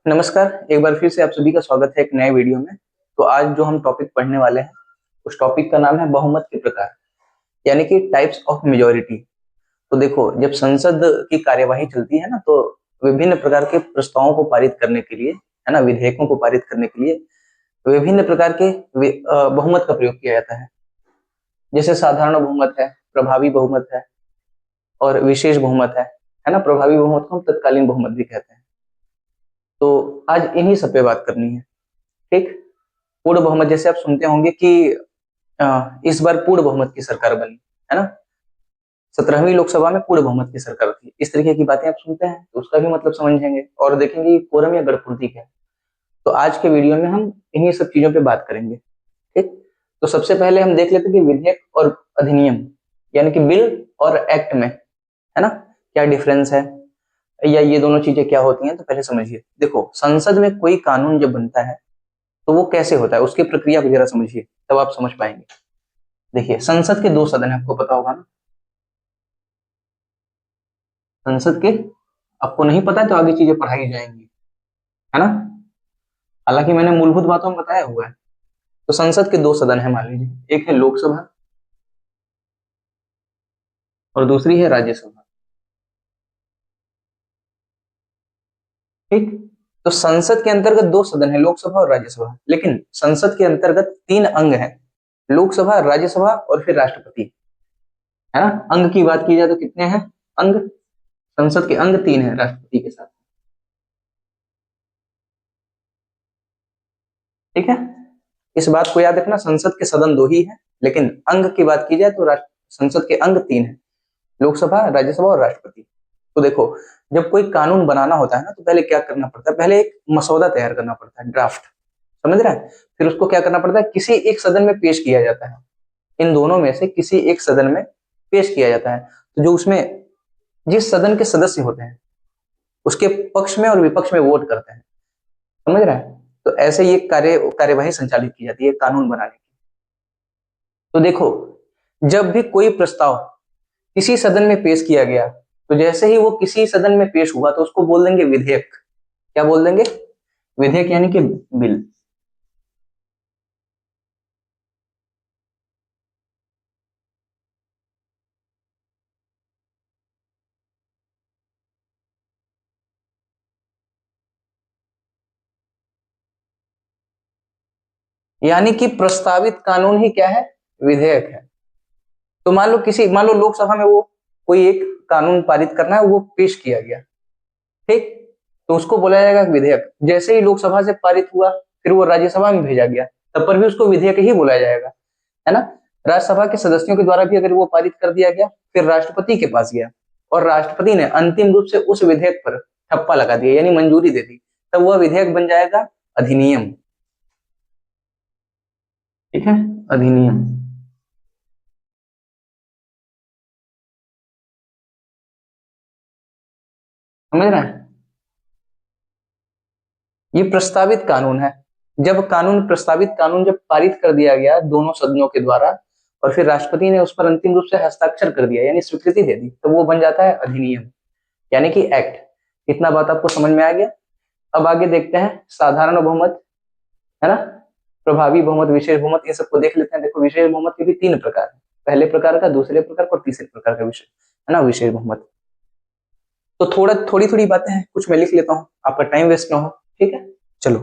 नमस्कार, एक बार फिर से आप सभी का स्वागत है एक नए वीडियो में। तो आज जो हम टॉपिक पढ़ने वाले हैं, उस टॉपिक का नाम है बहुमत के प्रकार, यानी कि टाइप्स ऑफ मेजॉरिटी। तो देखो, जब संसद की कार्यवाही चलती है ना, तो विभिन्न प्रकार के प्रस्तावों को पारित करने के लिए, है ना, विधेयकों को पारित करने के लिए विभिन्न प्रकार के बहुमत का प्रयोग किया जाता है। जैसे साधारण बहुमत है, प्रभावी बहुमत है और विशेष बहुमत है ना। प्रभावी बहुमत को हम तत्कालीन बहुमत भी कहते हैं। तो आज इन्हीं सब पे बात करनी है। ठीक। पूर्ण बहुमत, जैसे आप सुनते होंगे कि इस बार पूर्ण बहुमत की सरकार बनी, है ना। 17वीं लोकसभा में पूर्ण बहुमत की सरकार थी। इस तरीके की बातें आप सुनते हैं तो उसका भी मतलब समझेंगे और देखेंगे कोरम या गढ़पूर्ति क्या है। तो आज के वीडियो में हम इन्हीं सब चीजों पे बात करेंगे। ठीक। तो सबसे पहले हम देख लेते हैं कि विधेयक और अधिनियम, यानी कि बिल और एक्ट में, है ना, क्या डिफरेंस है या ये दोनों चीजें क्या होती हैं। तो पहले समझिए। देखो, संसद में कोई कानून जब बनता है तो वो कैसे होता है, उसकी प्रक्रिया को जरा समझिए, तब आप समझ पाएंगे। देखिए, संसद के दो सदन है, आपको पता होगा ना। संसद के, आपको नहीं पता है तो आगे चीजें पढ़ाई जाएंगी, है ना। हालांकि मैंने मूलभूत बातों में बताया हुआ है। तो संसद के दो सदन है, मान लीजिए, एक है लोकसभा और दूसरी है राज्यसभा। ठीक। तो संसद के अंतर्गत दो सदन है, लोकसभा और राज्यसभा, लेकिन संसद के अंतर्गत तीन अंग हैं, लोकसभा, राज्यसभा और फिर राष्ट्रपति, है ना। अंग की बात की जाए तो कितने हैं अंग, संसद के अंग तीन है राष्ट्रपति के साथ। ठीक है। इस बात को याद रखना, संसद के सदन दो ही है, लेकिन अंग की बात की जाए तो संसद के अंग तीन है, लोकसभा, राज्यसभा और राष्ट्रपति। तो देखो, जब कोई कानून बनाना होता है ना, तो पहले क्या करना पड़ता है, पहले एक मसौदा तैयार करना पड़ता है, ड्राफ्ट, समझ रहा है। फिर उसको क्या करना पड़ता है, किसी एक सदन में पेश किया जाता है, इन दोनों में से किसी एक सदन में पेश किया जाता है। तो जो उसमें जिस सदन के सदस्य होते हैं उसके पक्ष में और विपक्ष में वोट करते हैं, समझ रहा है। तो ऐसे ये कार्यवाही संचालित की जाती है कानून बनाने की। तो देखो, जब भी कोई प्रस्ताव किसी सदन में पेश किया गया, तो जैसे ही वो किसी सदन में पेश हुआ तो उसको बोल देंगे विधेयक। क्या बोल देंगे, विधेयक, यानी कि बिल। यानी कि प्रस्तावित कानून ही क्या है, विधेयक है। तो मान लो लोकसभा में वो कोई एक कानून पारित करना है, वो पेश किया गया, ठीक। तो उसको बोला जाएगा विधेयक। जैसे ही लोकसभा से पारित हुआ, फिर वो राज्यसभा में भेजा गया, तब पर भी उसको विधेयक ही बोला जाएगा, है ना। राज्यसभा के सदस्यों के द्वारा भी अगर वो पारित कर दिया गया, फिर राष्ट्रपति के पास गया और राष्ट्रपति ने अंतिम रूप से उस विधेयक पर ठप्पा लगा दिया, यानी मंजूरी दे दी, तब वह विधेयक बन जाएगा अधिनियम। ठीक है, अधिनियम। समझ रहे हैं। ये प्रस्तावित कानून है। प्रस्तावित कानून जब पारित कर दिया गया दोनों सदनों के द्वारा और फिर राष्ट्रपति ने उस पर अंतिम रूप से हस्ताक्षर कर दिया, यानी स्वीकृति दे दी, तो वो बन जाता है अधिनियम, यानी कि एक्ट। इतना बात आपको समझ में आ गया। अब आगे देखते हैं साधारण बहुमत, है ना, प्रभावी बहुमत, विशेष बहुमत, ये सबको देख लेते हैं। देखो, विशेष बहुमत के भी तीन प्रकार है, पहले प्रकार का, दूसरे प्रकार का और तीसरे प्रकार का विषय, है ना, विशेष बहुमत। तो थोड़ी थोड़ी बातें हैं, कुछ मैं लिख लेता हूँ, आपका टाइम वेस्ट ना हो। ठीक है, चलो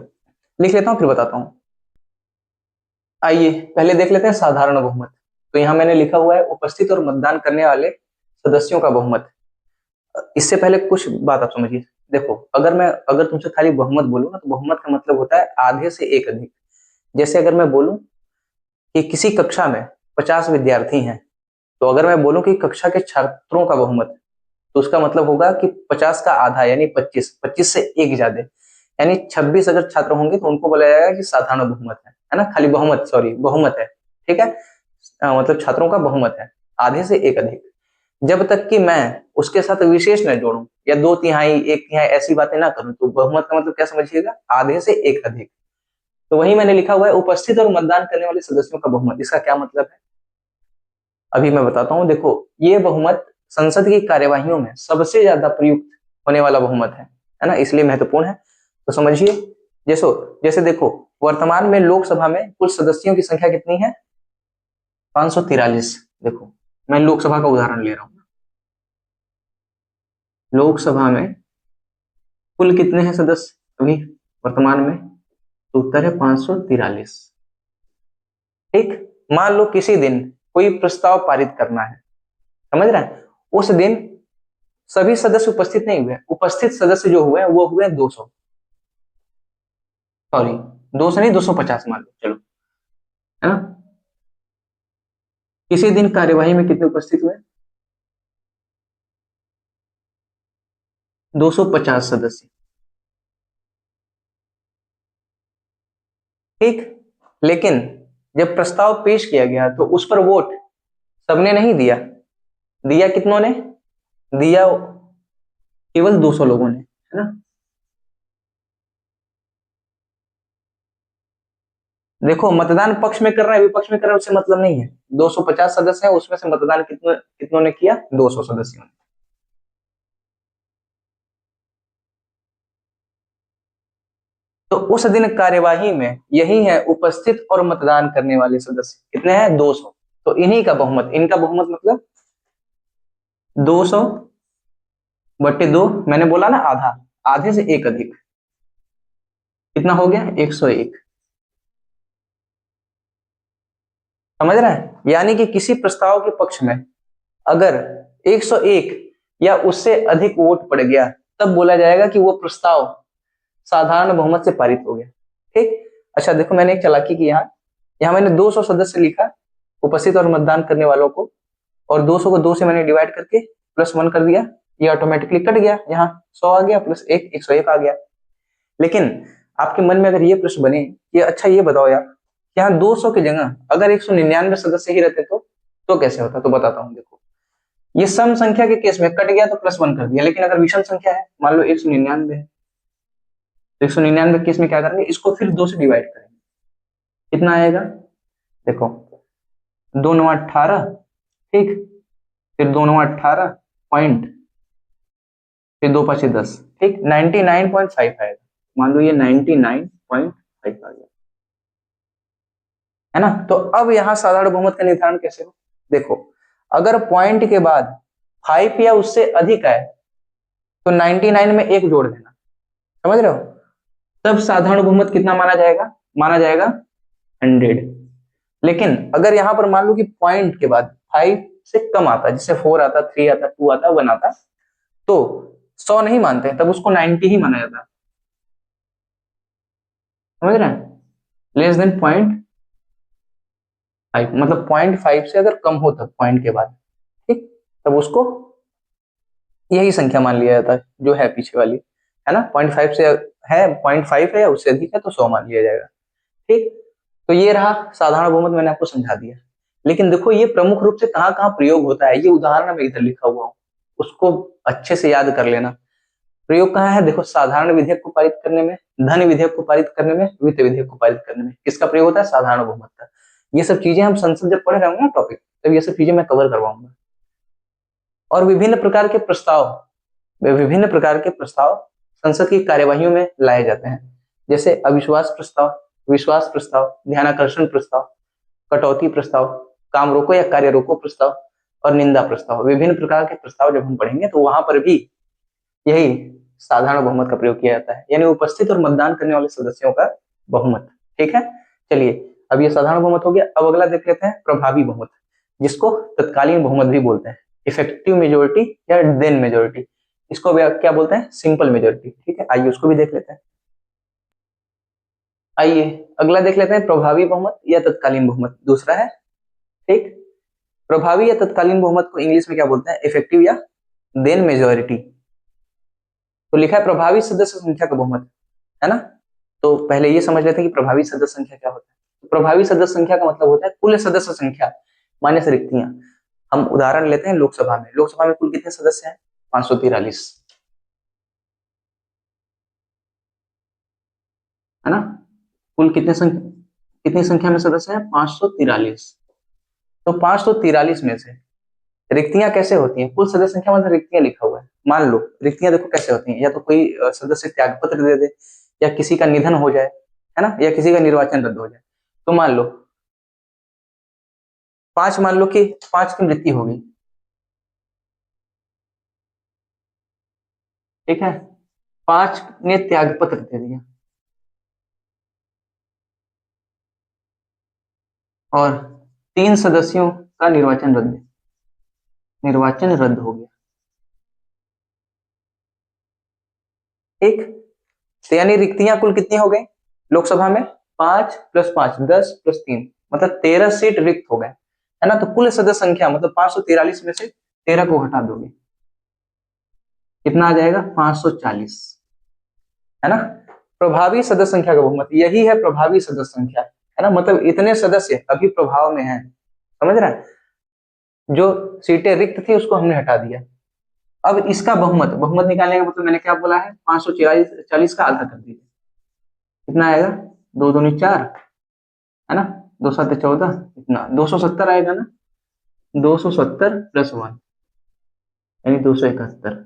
लिख लेता हूँ फिर बताता हूँ। आइए पहले देख लेते हैं साधारण बहुमत। तो यहाँ मैंने लिखा हुआ है उपस्थित और मतदान करने वाले सदस्यों का बहुमत। इससे पहले कुछ बात आप समझिए। देखो, अगर तुमसे खाली बहुमत बोलूँ ना, तो बहुमत का मतलब होता है आधे से एक अधिक। जैसे अगर मैं बोलूं कि किसी कक्षा में 50 विद्यार्थी हैं, तो अगर मैं बोलूं कि कक्षा के छात्रों का बहुमत, तो उसका मतलब होगा कि 50 का आधा, यानी 25, 25 से एक ज्यादा, यानी 26 अगर छात्र होंगे तो उनको बोला जाएगा कि साधारण बहुमत है ना, खाली बहुमत, सॉरी, बहुमत है। ठीक है, मतलब छात्रों का बहुमत है, आधे से एक अधिक। जब तक कि मैं उसके साथ विशेष न जोड़ूं या दो तिहाई, एक तिहाई, ऐसी बातें ना करूं, तो बहुमत का मतलब क्या समझिएगा, आधे से एक अधिक। तो वही मैंने लिखा हुआ है उपस्थित और मतदान करने वाले सदस्यों का बहुमत। इसका क्या मतलब है, अभी मैं बताता हूं। देखो, ये बहुमत संसद की कार्यवाहियों में सबसे ज्यादा प्रयुक्त होने वाला बहुमत है ना, इसलिए महत्वपूर्ण है। तो समझिए, जैसे जैसे देखो, वर्तमान में लोकसभा में कुल सदस्यों की संख्या कितनी है? 543। देखो, मैं लोकसभा का उदाहरण ले रहा हूं। लोकसभा में कुल कितने हैं सदस्य अभी वर्तमान में? तो उत्तर है 543। ठीक, मान लो किसी दिन कोई प्रस्ताव पारित करना है, समझ रहे हैं, उस दिन सभी सदस्य उपस्थित नहीं हुए, उपस्थित सदस्य जो हुए वो हुए 200, सॉरी 200 नहीं 250 मान लो, चलो, है ना। किसी दिन कार्यवाही में कितने उपस्थित हुए? 250 सदस्य। ठीक, लेकिन जब प्रस्ताव पेश किया गया तो उस पर वोट सबने नहीं दिया। दिया कितनों ने? दिया केवल 200 लोगों ने, है ना। देखो, मतदान पक्ष में कर रहा है विपक्ष में कर रहा है उससे मतलब नहीं है। 250 सदस्य हैं, उसमें से मतदान कितने कितनों ने किया? 200 सदस्यों ने। तो उस दिन कार्यवाही में यही है उपस्थित और मतदान करने वाले सदस्य कितने हैं? 200। तो इन्हीं का बहुमत, इनका बहुमत मतलब 200 बटे 2, मैंने बोला ना आधा, आधे से एक अधिक, कितना हो गया? 101। समझ रहे हैं, यानी कि किसी प्रस्ताव के पक्ष में अगर 101 या उससे अधिक वोट पड़ गया तब बोला जाएगा कि वो प्रस्ताव साधारण बहुमत से पारित हो गया। ठीक, अच्छा देखो, मैंने एक चालाकी की, यहाँ यहाँ मैंने 200 सदस्य लिखा उपस्थित और मतदान करने वालों को, और 200 को 2 से मैंने डिवाइड करके +1 कर दिया, ये ऑटोमेटिकली कट गया, यहाँ 100 आ गया प्लस 1 101 आ गया। लेकिन आपके मन में अगर ये प्रश्न बने कि अच्छा ये बताओ यार, यहाँ 200 की जगह अगर 199 सदस्य ही रहते तो कैसे होता? तो बताता हूँ। देखो, ये सम संख्या के केस में कट गया तो +1 कर दिया, लेकिन अगर विषम संख्या है, मान लो 199 है, तो 199 केस में क्या करेंगे? इसको फिर 2 से डिवाइड करेंगे, कितना आएगा? देखो, 2 9 18, ठीक, फिर 2 9 18 पॉइंट, फिर 2 5 10, ठीक, 99.5 आएगा। मान लो ये 99.5 आ गया, है ना। तो अब यहाँ साधारण बहुमत का निर्धारण कैसे हो? देखो, अगर पॉइंट के बाद 5 या उससे अधिक आए तो 99 में 1 जोड़ देना, समझ रहे हो, तब साधारण बहुमत कितना माना जाएगा? माना जाएगा 100। लेकिन अगर यहां पर मान लो कि पॉइंट के बाद 5 से कम आता, जैसे 4 आता, 3 आता, 2 आता, 1 आता, तो 100 नहीं मानते, तब उसको 90 ही माना जाता, समझ रहे हैं, लेस देन 0.5, मतलब 0.5 से अगर कम हो तब पॉइंट के बाद, ठीक, तब उसको यही संख्या मान लिया जाता है जो है पीछे वाली, है ना। 0.5 से है, 0.5 है या उससे अधिक है तो 100 मान लिया जाएगा। ठीक, तो ये रहा साधारण बहुमत, मैंने आपको समझा दिया। लेकिन देखो, ये प्रमुख रूप से कहाँ कहाँ प्रयोग होता है, ये उदाहरण में इधर लिखा हुआ हूँ, उसको अच्छे से याद कर लेना। प्रयोग कहाँ है? देखो, साधारण विधेयक को पारित करने में, धन विधेयक को पारित करने में, वित्त विधेयक को पारित करने में किसका प्रयोग होता है? साधारण बहुमत का। ये सब चीजें हम संसद जब पढ़ रहे होंगे ना टॉपिक, तब ये सब चीजें मैं कवर करवाऊंगा। और विभिन्न प्रकार के प्रस्ताव संसद की कार्यवाहियों में लाए जाते हैं, जैसे अविश्वास प्रस्ताव, विश्वास प्रस्ताव, ध्यानाकर्षण प्रस्ताव, कटौती प्रस्ताव, काम रोको या कार्य रोको प्रस्ताव और निंदा प्रस्ताव। विभिन्न प्रकार के प्रस्ताव जब हम पढ़ेंगे तो वहां पर भी यही साधारण बहुमत का प्रयोग किया जाता है, यानी उपस्थित और मतदान करने वाले सदस्यों का बहुमत। ठीक है, चलिए, अब ये साधारण बहुमत हो गया। अब अगला देख लेते हैं प्रभावी बहुमत, जिसको तत्कालीन बहुमत भी बोलते हैं, इफेक्टिव मेजोरिटी या देन मेजोरिटी, इसको क्या बोलते हैं? Simple majority. ठीक है, आइए उसको भी देख लेते हैं। आइए अगला देख लेते हैं, प्रभावी बहुमत या तत्कालीन बहुमत, दूसरा है। ठीक, प्रभावी या तत्कालीन बहुमत को इंग्लिश में क्या बोलते हैं? इफेक्टिव या देन मेजोरिटी। तो लिखा है प्रभावी सदस्य संख्या का बहुमत, है ना। तो पहले ये समझ लेते हैं कि प्रभावी सदस्य संख्या क्या होता है। तो प्रभावी सदस्य संख्या का मतलब होता है कुल सदस्य संख्या माइनस रिक्तियां। हम उदाहरण लेते हैं लोकसभा में, लोकसभा में कुल कितने सदस्य हैं? 543, है ना। कुल कितनी संख्या में सदस्य हैं? 543। तो 543 में से रिक्तियां कैसे होती हैं? कुल सदस्य संख्या मतलब रिक्तियां लिखा हुआ है। मान लो रिक्तियां देखो कैसे होती हैं, या तो कोई सदस्य त्याग पत्र दे दे, या किसी का निधन हो जाए, है ना, या किसी का निर्वाचन रद्द हो जाए, तो मान लो 5, मान लो कि 5 की मृत्यु होगी, ठीक है, 5 ने त्याग पत्र दे दिया और 3 सदस्यों का निर्वाचन रद्द हो गया, ठीक। तो यानी रिक्तियां कुल कितनी हो गई लोकसभा में? 5 + 5 10 + 3 मतलब 13 सीट रिक्त हो गए, है ना। तो कुल सदस्य संख्या मतलब 543 में से 13 को हटा दोगे, कितना आ जाएगा? 540, है ना। प्रभावी सदस्य संख्या का बहुमत यही है, प्रभावी सदस्य संख्या, है ना। मतलब इतने सदस्य अभी प्रभाव में हैं, समझ रहे हैं। जो सीटें रिक्त थी उसको हमने हटा दिया। अब इसका बहुमत बहुमत निकालने का मतलब मैंने क्या बोला है? 540 का आधा कर दीजिए, कितना आएगा? 2 दूनी 4, है ना, 2 7 14, इतना 270 आएगा ना। 270 + 1 यानी 271,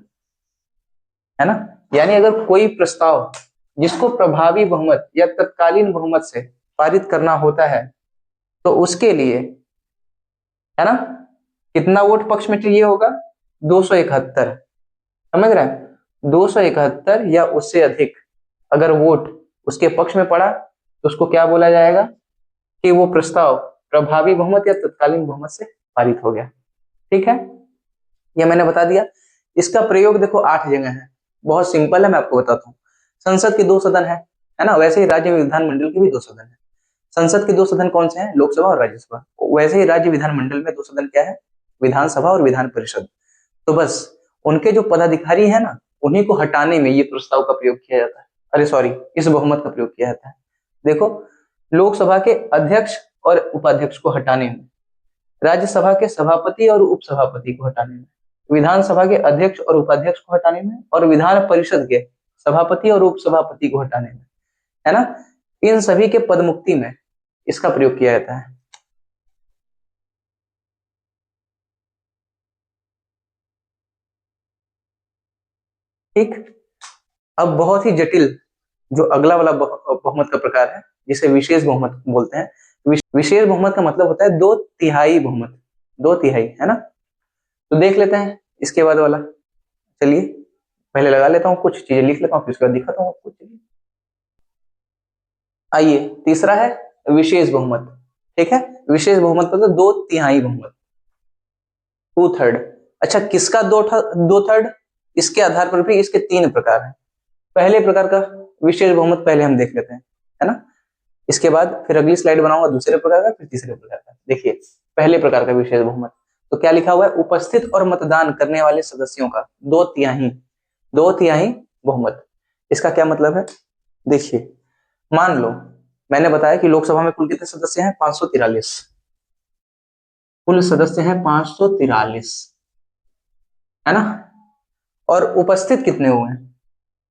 है ना। यानी अगर कोई प्रस्ताव जिसको प्रभावी बहुमत या तत्कालीन बहुमत से पारित करना होता है तो उसके लिए, है ना, कितना वोट पक्ष में चाहिए होगा? 271, समझ रहे हैं। 271 या उससे अधिक अगर वोट उसके पक्ष में पड़ा तो उसको क्या बोला जाएगा कि वो प्रस्ताव प्रभावी बहुमत या तत्कालीन बहुमत से पारित हो गया, ठीक है। ये मैंने बता दिया। इसका प्रयोग देखो 8 जगह है, बहुत सिंपल है, मैं आपको बताता हूँ। संसद के 2 सदन है ना, वैसे ही राज्य विधानमंडल के भी 2 सदन है। संसद के 2 सदन कौन से हैं? लोकसभा और राज्यसभा। वैसे ही राज्य विधानमंडल में 2 सदन क्या है? विधानसभा और विधान परिषद। तो बस उनके जो पदाधिकारी है ना, उन्हीं को हटाने में ये प्रस्ताव का प्रयोग किया जाता है, अरे सॉरी, इस बहुमत का प्रयोग किया जाता है। देखो, लोकसभा के अध्यक्ष और उपाध्यक्ष को हटाने में, राज्यसभा के सभापति और उपसभापति को हटाने में, विधानसभा के अध्यक्ष और उपाध्यक्ष को हटाने में, और विधान परिषद के सभापति और उपसभापति को हटाने में, है ना, इन सभी के पदमुक्ति में इसका प्रयोग किया जाता है। ठीक। अब बहुत ही जटिल जो अगला वाला बहुमत का प्रकार है जिसे विशेष बहुमत बोलते हैं। विशेष बहुमत का मतलब होता है 2/3 बहुमत, 2/3, है ना। तो देख लेते हैं इसके बाद वाला। चलिए पहले लगा लेता हूँ, कुछ चीजें लिख लेता हूँ, फिर उसके बाद दिखाता हूँ आपको। चलिए आइए, तीसरा है विशेष बहुमत, ठीक है। विशेष बहुमत मतलब 2/3 बहुमत, 2/3। अच्छा, किसका 2/3? इसके आधार पर भी इसके 3 प्रकार हैं। पहले प्रकार का विशेष बहुमत पहले हम देख लेते हैं, है ना। इसके बाद फिर अगली स्लाइड बनाऊंगा दूसरे प्रकार का, फिर तीसरे प्रकार का। देखिए पहले प्रकार का विशेष बहुमत, तो क्या लिखा हुआ है? उपस्थित और मतदान करने वाले सदस्यों का 2/3 बहुमत। इसका क्या मतलब है? देखिए, मान लो मैंने बताया कि लोकसभा में कुल कितने सदस्य हैं? 543, कुल सदस्य हैं 543, है ना। और उपस्थित कितने हुए हैं?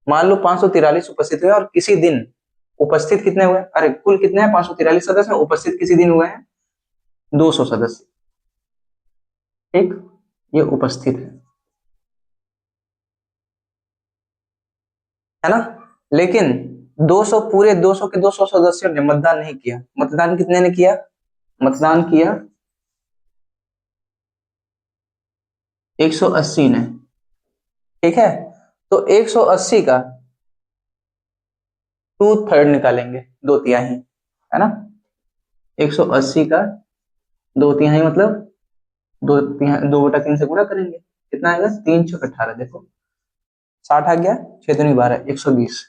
मान लो 543 उपस्थित हुए और किसी दिन उपस्थित कितने हुए? अरे कुल कितने हैं? 543 सदस्य, उपस्थित किसी दिन हुए हैं 200 सदस्य, ठीक। ये उपस्थित है ना। लेकिन 200 पूरे 200 के 200 सदस्यों ने मतदान नहीं किया। मतदान कितने ने किया? मतदान किया 180 ने, ठीक है। तो 180 का 2/3 निकालेंगे, 2/3, है ना। 180 का 2/3 मतलब 2/3 से गुणा करेंगे, कितना आएगा? 3 × 18, देखो 60 आ गया, 6 दूनी 12, 120,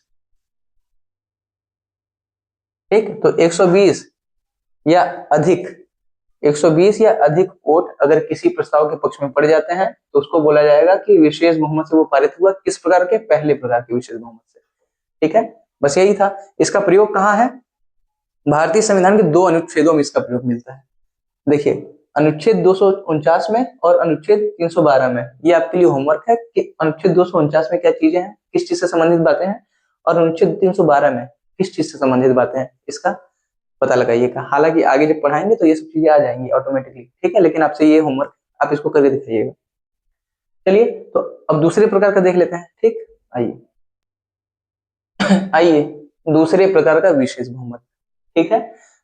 ठीक। तो 120 या अधिक 120 या अधिक वोट अगर किसी प्रस्ताव के पक्ष में पड़ जाते हैं तो उसको बोला जाएगा कि विशेष बहुमत से वो पारित हुआ। किस प्रकार के? पहले प्रकार के विशेष बहुमत से, ठीक है। बस यही था। इसका प्रयोग कहाँ है? भारतीय संविधान के 2 अनुच्छेदों में इसका प्रयोग मिलता है। देखिए, अनुच्छेद 249 में और अनुच्छेद 312 में। ये आपके लिए होमवर्क है कि अनुच्छेद 249 में क्या चीजें हैं, किस चीज से संबंधित बातें हैं, और अनुच्छेद 312 में किस चीज से संबंधित बातें हैं, इसका पता लगाइएगा। हालांकि आगे जब पढ़ाएंगे तो ये सब चीजें आ जाएंगी ऑटोमेटिकली, ठीक है। लेकिन आपसे ये होमवर्क, आप इसको करके दिखाइएगा। चलिए, तो अब दूसरे प्रकार का देख लेते हैं, ठीक। आइए आइए, दूसरे प्रकार का विशेष बहुमत। ठीक है,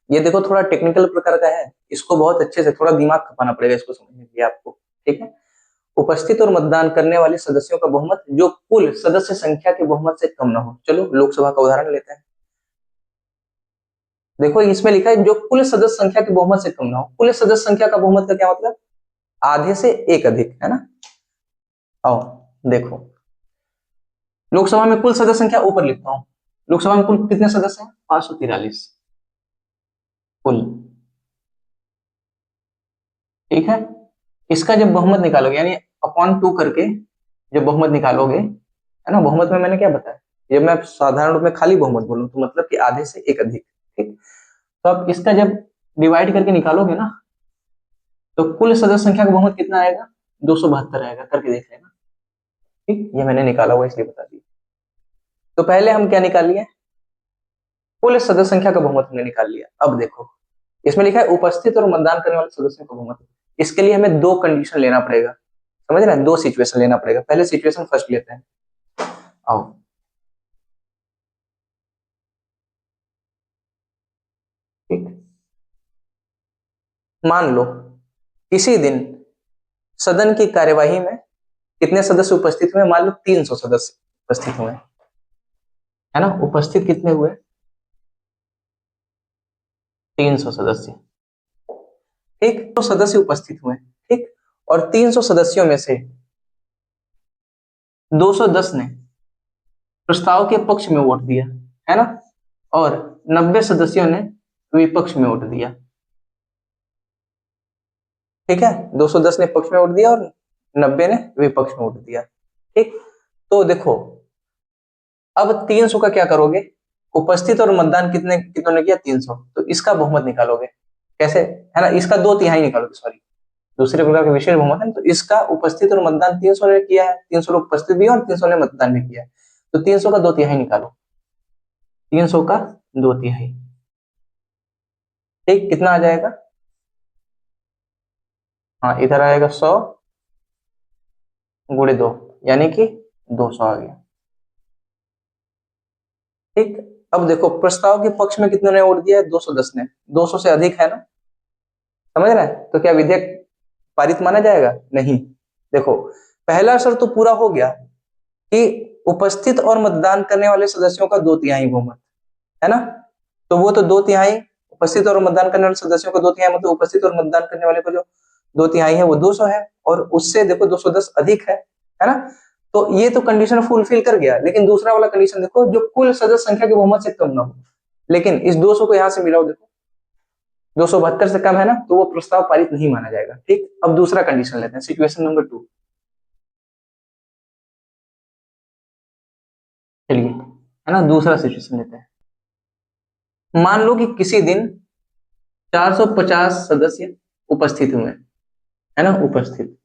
ये देखो थोड़ा टेक्निकल प्रकार का है, इसको बहुत अच्छे से थोड़ा दिमाग खपाना पड़ेगा इसको समझने के लिए आपको। ठीक है, उपस्थित और मतदान करने वाले सदस्यों का बहुमत जो कुल सदस्य संख्या के बहुमत से कम न हो। चलो लोकसभा का उदाहरण लेते हैं। देखो इसमें लिखा है जो कुल सदस्य संख्या के बहुमत से कम ना हो। कुल सदस्य संख्या का बहुमत का क्या मतलब? आधे से एक अधिक, है ना। आओ देखो, लोकसभा में कुल सदस्य संख्या ऊपर लिखता हूं। लोकसभा में कुल कितने सदस्य हैं? 543 कुल। ठीक है, इसका जब बहुमत निकालोगे यानी अपॉन 2 करके जब बहुमत निकालोगे, है ना, बहुमत में मैंने क्या बताया, जब मैं साधारण रूप में खाली बहुमत बोलूं तो मतलब कि आधे से एक अधिक। ठीक, तो अब इसका जब डिवाइड करके निकालोगे ना, तो कुल सदस्य संख्या का बहुमत कितना आएगा? 272 आएगा, करके देख लेना। ठीक, ये मैंने निकाला हुआ इसलिए बता दिया। तो पहले हम क्या निकाल लिए? कुल सदस्य संख्या का बहुमत हमने निकाल लिया। अब देखो इसमें लिखा है उपस्थित और मतदान करने वाले सदस्यों का बहुमत। इसके लिए हमें दो कंडीशन लेना पड़ेगा, समझ रहे हैं, दो सिचुएशन लेना पड़ेगा। पहले सिचुएशन फर्स्ट लेते हैं, आओ। ठीक, मान लो किसी दिन सदन की कार्यवाही में कितने सदस्य उपस्थित हुए? मान लो 300 सदस्य उपस्थित हुए, है ना। उपस्थित कितने हुए? 300 सदस्य। ठीक, तो सदस्य उपस्थित हुए। ठीक, और 300 सदस्यों में से 210 ने प्रस्ताव के पक्ष में वोट दिया, है ना, और 90 सदस्यों ने विपक्ष में वोट दिया। ठीक है, 210 ने पक्ष में वोट दिया और 90 ने विपक्ष में वोट दिया। ठीक, तो देखो अब 300 का क्या करोगे? उपस्थित और मतदान कितने कितनों ने किया? 300, तो इसका बहुमत निकालोगे कैसे, है ना, इसका 2/3 निकालोगे, सॉरी, दूसरे प्रकार का विशेष बहुमत है। तो इसका उपस्थित और मतदान 300 ने किया है, 300 लोग उपस्थित भी और 300 ने मतदान भी किया है, तो 300 का 2/3 निकालो। 300 का 2/3, ठीक, कितना आ जाएगा? हाँ, इधर आएगा 100 गुणे 2, यानी कि 200 आ गया। ठीक, अब देखो प्रस्ताव के पक्ष में कितने ने वोट दिया है? 210 ने, 200 से अधिक है ना, समझ रहे हैं। तो क्या विधेयक पारित माना जाएगा? नहीं। देखो पहला शर्त तो पूरा हो गया कि उपस्थित और मतदान करने वाले सदस्यों का 2/3 बहुमत, है ना। तो वो तो 2/3 उपस्थित और मतदान करने वाले सदस्यों का 2/3 मतलब उपस्थित और मतदान करने वाले को जो 2/3 है वो 200 है, और उससे देखो 210 अधिक है ना। तो ये तो कंडीशन फुलफिल कर गया, लेकिन दूसरा वाला कंडीशन देखो, जो कुल सदस्य संख्या के बहुमत से कम ना हो। लेकिन इस 200 को यहां से मिलाओ, देखो 272 से कम है ना, तो वो प्रस्ताव पारित नहीं माना जाएगा। ठीक, अब दूसरा कंडीशन लेते हैं, सिचुएशन नंबर 2। चलिए, है ना, दूसरा सिचुएशन लेते हैं। मान लो कि किसी दिन 450 सदस्य उपस्थित हुए, है ना, उपस्थित।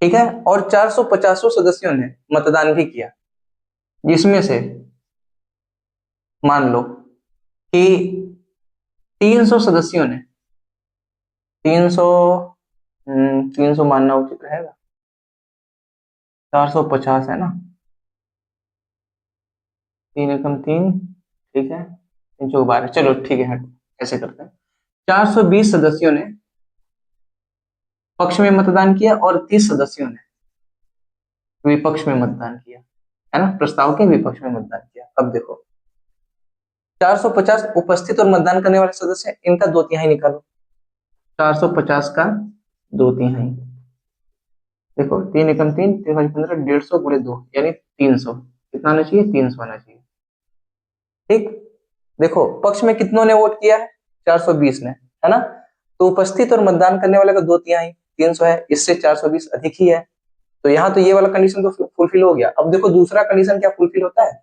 ठीक है, और 450 सदस्यों ने मतदान भी किया, जिसमें से मान लो कि 300 सदस्यों ने 300 300 मानना उचित रहेगा, 450 है ना, 3 एकम 3, ठीक है, 3 चौक 12, चलो ठीक है, हट ऐसे करते हैं। 420 सदस्यों ने पक्ष में मतदान किया और 30 सदस्यों ने विपक्ष में मतदान किया, है ना, प्रस्ताव के विपक्ष में मतदान किया। अब देखो 450 उपस्थित और मतदान करने वाले सदस्य हैं, इनका 2/3 निकालो। 450 का 2/3, देखो 3 एकम 3, 3 5 15, 150 गुणे 2 यानी 300, कितना आना चाहिए? 300 आना चाहिए। ठीक, देखो पक्ष में कितनों ने वोट किया है? 420 ने, है ना। तो उपस्थित और मतदान करने वाले का 2/3 300 है, इससे 420 अधिक ही है। तो यहाँ तो ये वाला कंडीशन तो फुलफिल हो गया। अब देखो दूसरा कंडीशन क्या फुलफिल होता है,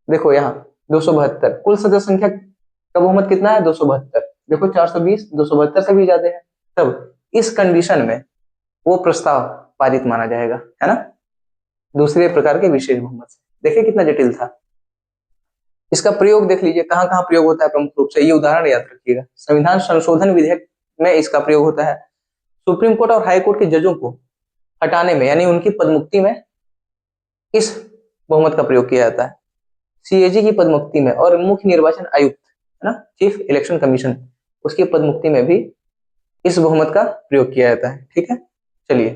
देखो यहाँ 272 कुल सदस्य संख्या का बहुमत कितना है? 272, देखो 420 272 से भी ज्यादा है, तब इस कंडीशन में वो प्रस्ताव पारित माना जाएगा, है ना, दूसरे प्रकार के विशेष बहुमत से। देखिए कितना जटिल था। इसका प्रयोग देख लीजिए कहां कहां प्रयोग होता है प्रमुख रूप से, ये उदाहरण याद रखिएगा। संविधान संशोधन विधेयक में इसका प्रयोग होता है। सुप्रीम कोर्ट और हाई कोर्ट के जजों को हटाने में, यानी उनकी पदमुक्ति में किस बहुमत का प्रयोग किया जाता है? सीएजी की पदमुक्ति में और मुख्य निर्वाचन आयुक्त, है ना, चीफ इलेक्शन कमीशन, उसकी पदमुक्ति में भी इस बहुमत का प्रयोग किया जाता है। ठीक है, चलिए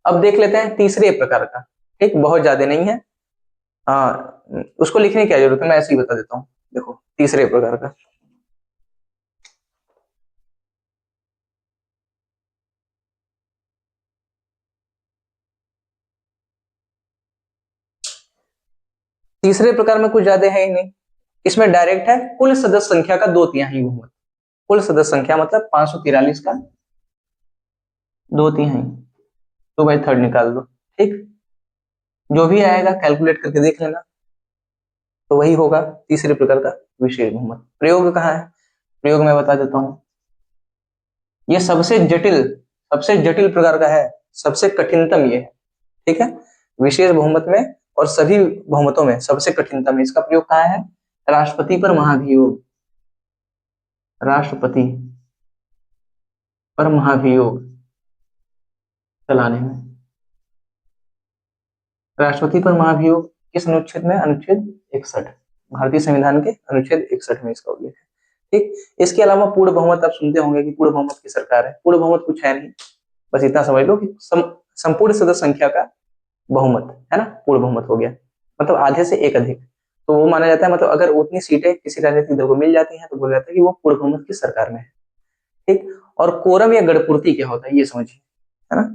अब देख लेते हैं तीसरे प्रकार का। ठीक, बहुत ज्यादा नहीं है, उसको लिखने की क्या जरूरत है, मैं ऐसे ही बता देता हूँ। देखो तीसरे प्रकार का, तीसरे प्रकार में कुछ ज्यादा है ही नहीं। इसमें डायरेक्ट है कुल सदस्य संख्या का 2/3 बहुमत। कुल सदस्य संख्या मतलब 543 का 2/3, 2/3 निकाल दो। ठीक, जो भी आएगा कैलकुलेट करके देख लेना, तो वही होगा तीसरे प्रकार का विशेष बहुमत। प्रयोग कहाँ है? प्रयोग मैं बता देता हूँ। ये सबसे जटिल प्रकार का है, सबसे कठिनतम ये है। ठीक है, विशेष बहुमत में और सभी बहुमतों में सबसे कठिनतम है। इसका प्रयोग कहाँ है? राष्ट्रपति पर महाभियोग, राष्ट्रपति पर महाभियोग चलाने में। राष्ट्रपति पर महाभियोग किस अनुच्छेद में? अनुच्छेद 61, भारतीय संविधान के अनुच्छेद 61 में इसका उल्लेख है। ठीक, इसके अलावा पूर्ण बहुमत आप सुनते होंगे कि पूर्ण बहुमत की सरकार है। पूर्ण बहुमत कुछ है नहीं, बस इतना समझ लो कि संपूर्ण सदस्य संख्या का बहुमत, है ना, पूर्ण बहुमत हो गया, मतलब आधे से एक अधिक। तो वो माना जाता है, मतलब अगर उतनी सीटें किसी राजनीतिक दल को मिल जाती हैं तो बोला जाता है कि वो पूर्ण बहुमत की सरकार में है। ठीक, और कोरम या गणपूर्ति क्या होता है ये समझिए, है ना।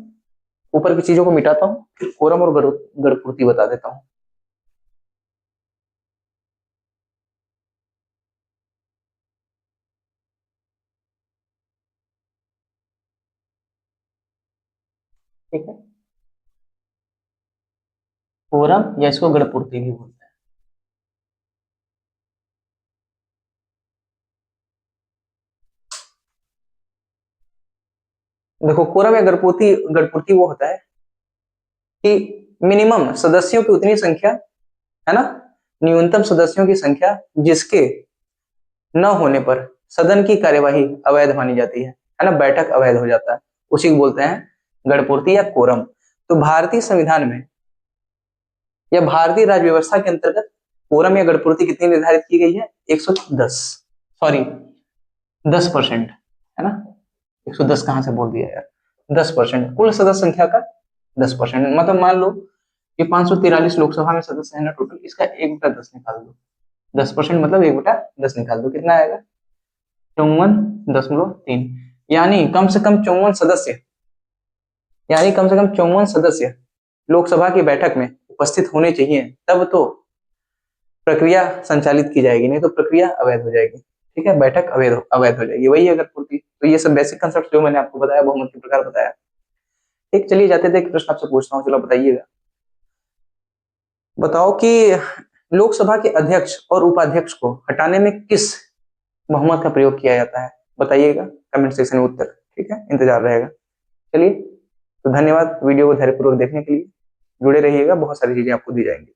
ऊपर की चीजों को मिटाता हूँ, फिर कोरम और गणपूर्ति बता देता हूँ। ठीक है, कोरम या इसको गणपूर्ति भी बोलते हैं। देखो कोरम या गणपूर्ति गणपूर्ति वो होता है कि मिनिमम सदस्यों की उतनी संख्या, है ना, न्यूनतम सदस्यों की संख्या जिसके न होने पर सदन की कार्यवाही अवैध मानी जाती है ना, बैठक अवैध हो जाता है, उसी को बोलते हैं गणपूर्ति या कोरम। तो भारतीय संविधान में या भारतीय राज्य व्यवस्था के अंतर्गत कोरम या गणपूर्ति कितनी निर्धारित की गई है? 110, सॉरी 10%, है ना। 110 कहां से बोल दिया यार, 10% कुल सदस्य संख्या का 10%, मतलब मान लो कि 543 लोकसभा में सदस्य है ना टोटल, इसका 1/10 निकाल दो। 10% मतलब 1/10 निकाल दो, कितना आएगा? 54.3, यानी कम से कम 54 सदस्य, यानी कम से कम 54 सदस्य लोकसभा की बैठक में उपस्थित होने चाहिए, तब तो प्रक्रिया संचालित की जाएगी, नहीं तो प्रक्रिया अवैध हो जाएगी। ठीक है, बैठक अवैध हो जाएगी, वही अगर पूर्ति। तो ये सब बेसिक कंसेप्ट जो मैंने आपको बताया, बहुमत के प्रकार बताया। ठीक, चलिए जाते थे एक प्रश्न आपसे पूछता हूँ, चलो बताइएगा। बताओ कि लोकसभा के अध्यक्ष और उपाध्यक्ष को हटाने में किस बहुमत का प्रयोग किया जाता है? बताइएगा कमेंट सेक्शन में उत्तर। ठीक है, इंतजार रहेगा। चलिए, तो धन्यवाद वीडियो को धैर्यपूर्वक देखने के लिए। जुड़े रहिएगा, बहुत सारी चीजें आपको दी जाएंगी।